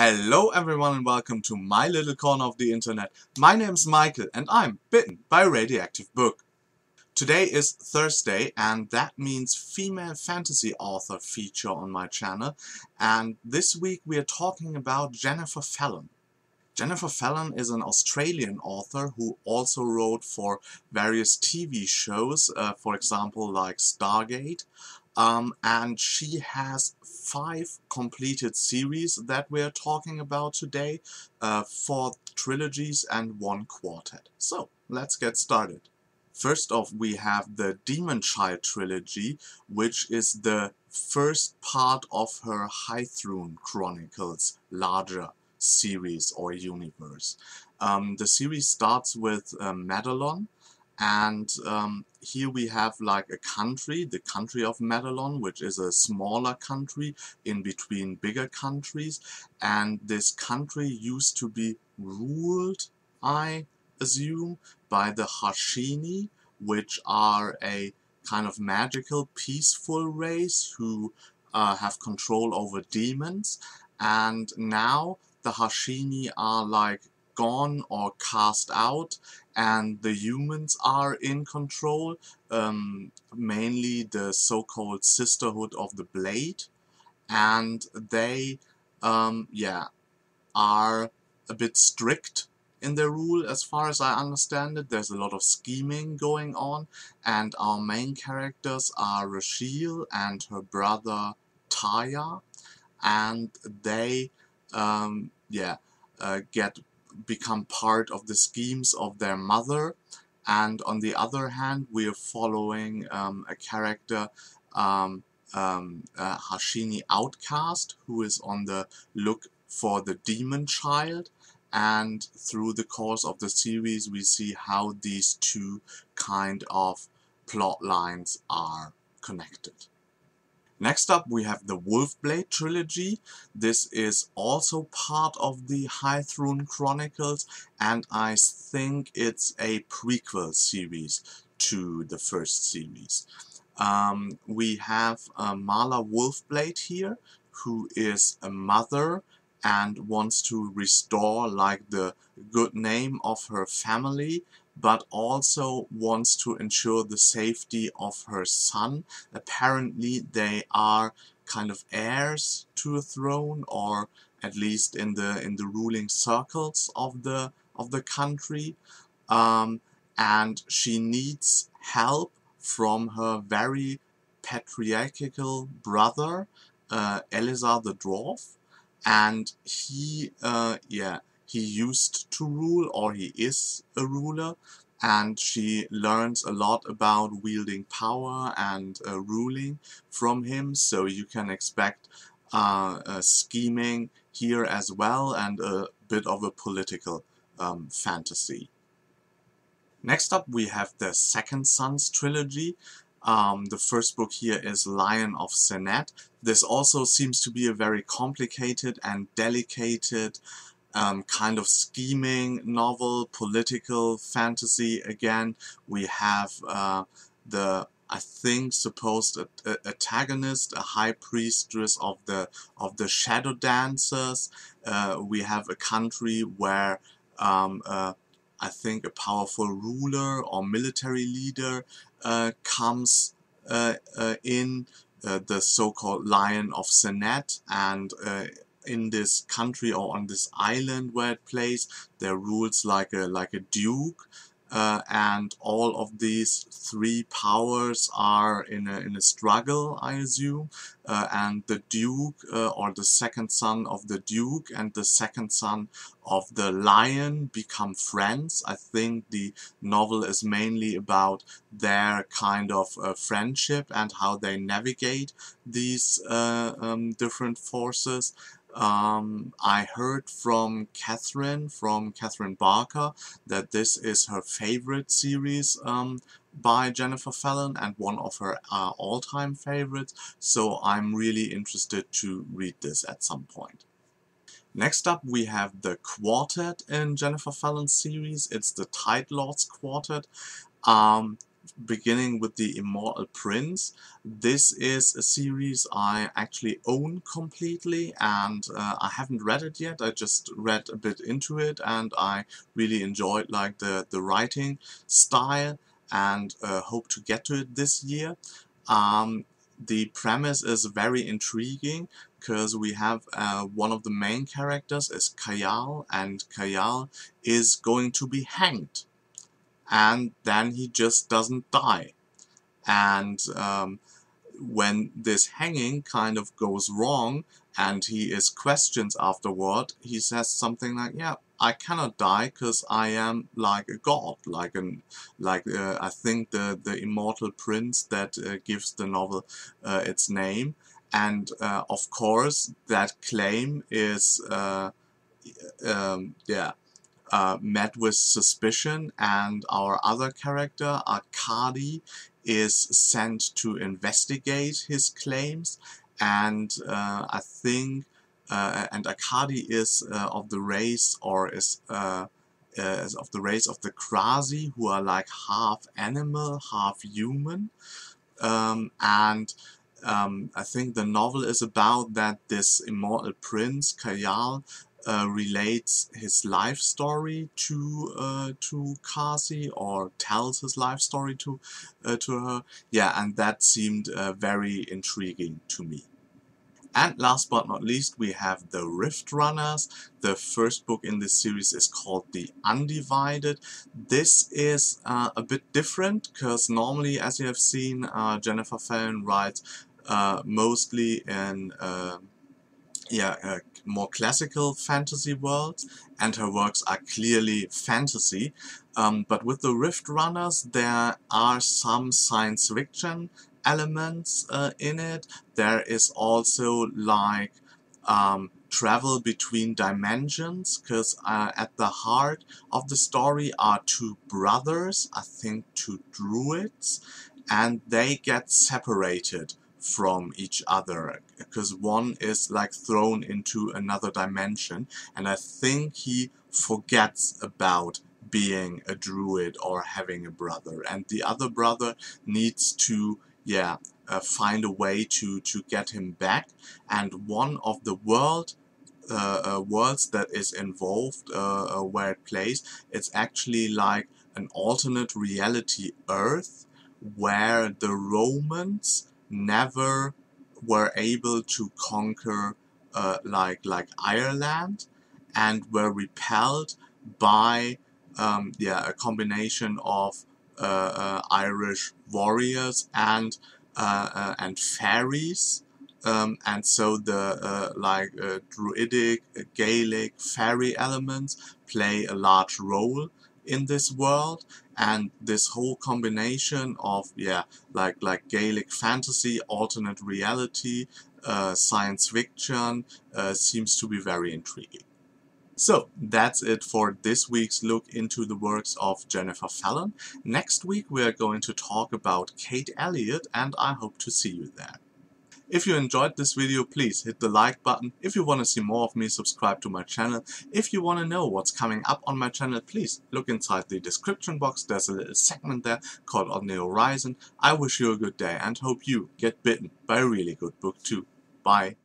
Hello everyone and welcome to my little corner of the internet. My name's Michael and I'm bitten by a radioactive book. Today is Thursday and that means female fantasy author feature on my channel, and this week we are talking about Jennifer Fallon. Jennifer Fallon is an Australian author who also wrote for various TV shows, for example like Stargate, and she has 5 completed series that we're talking about today, 4 trilogies and 1 quartet. So let's get started. First off, we have the Demon Child trilogy, which is the first part of her High Throne Chronicles larger series or universe. The series starts with Madelon, and here we have like a country, the country of Madelon, which is a smaller country in between bigger countries, and this country used to be ruled, I assume, by the Hashini, which are a kind of magical, peaceful race who have control over demons, and now the Hashini are like gone or cast out, and the humans are in control, mainly the so-called Sisterhood of the Blade, and they are a bit strict in their rule as far as I understand it. There's a lot of scheming going on, and our main characters are Rachel and her brother Taya, and they become part of the schemes of their mother. And on the other hand, we are following a character, Hashini Outcast, who is on the look for the demon child, and through the course of the series we see how these two kind of plot lines are connected. Next up we have the Wolfblade Trilogy. This is also part of the High Throne Chronicles, and I think it's a prequel series to the first series. We have Mala Wolfblade here, who is a mother and wants to restore like the good name of her family, but also wants to ensure the safety of her son. Apparently they are kind of heirs to a throne, or at least in the ruling circles of the country, and she needs help from her very patriarchal brother, Elazar the Dwarf, and he used to rule, or he is a ruler, and she learns a lot about wielding power and ruling from him, so you can expect scheming here as well, and a bit of a political fantasy. Next up we have the Second Sons trilogy. The first book here is Lion of Senet. This also seems to be a very complicated and delicate kind of scheming novel, political fantasy. Again, we have I think supposed antagonist, a high priestess of the shadow dancers. We have a country where I think a powerful ruler or military leader comes in, the so-called Lion of Senet, and in this country or on this island where it plays, there rules like a duke, and all of these 3 powers are in a struggle, I assume, and the duke, or the second son of the duke and the second son of the lion become friends. I think the novel is mainly about their kind of friendship and how they navigate these different forces. I heard from Catherine Barker, that this is her favorite series by Jennifer Fallon and one of her all-time favorites, so I'm really interested to read this at some point. Next up we have the Quartet in Jennifer Fallon's series. It's the Tide Lords Quartet. beginning with the Immortal Prince. This is a series I actually own completely, and I haven't read it yet. I just read a bit into it, and I really enjoyed like the writing style, and hope to get to it this year. The premise is very intriguing because we have one of the main characters is Kayal, and Kayal is going to be hanged, and then he just doesn't die. And when this hanging kind of goes wrong and he is questioned afterward, he says something like, yeah, I cannot die because I am like a god, I think the Immortal Prince that gives the novel its name. And of course that claim is yeah, met with suspicion, and our other character, Arkady, is sent to investigate his claims. And I think, and Arkady is of the race, or is of the race of the Krasi, who are like half animal, half human. And I think the novel is about that this Immortal Prince, Kayal, relates his life story to Kasi, or tells his life story to her. Yeah, and that seemed very intriguing to me. And last but not least, we have the Rift Runners. The first book in this series is called The Undivided. This is a bit different because normally, as you have seen, Jennifer Fallon writes mostly in more classical fantasy worlds, and her works are clearly fantasy. But with the Rift Runners, there are some science fiction elements in it. There is also like travel between dimensions, because at the heart of the story are two brothers, I think two druids, and they get separated from each other because one is like thrown into another dimension, and I think he forgets about being a druid or having a brother, and the other brother needs to find a way to get him back. And one of the worlds that is involved, where it plays, it's actually like an alternate reality Earth, where the Romans never were able to conquer like Ireland, and were repelled by a combination of Irish warriors and fairies. And so the druidic, Gaelic, fairy elements play a large role in this world. And this whole combination of like Gaelic fantasy, alternate reality, science fiction seems to be very intriguing. So that's it for this week's look into the works of Jennifer Fallon. Next week we are going to talk about Kate Elliott, and I hope to see you there. If you enjoyed this video, please hit the like button. If you want to see more of me, subscribe to my channel. If you want to know what's coming up on my channel, please look inside the description box. There's a little segment there called On the Horizon. I wish you a good day and hope you get bitten by a really good book too. Bye.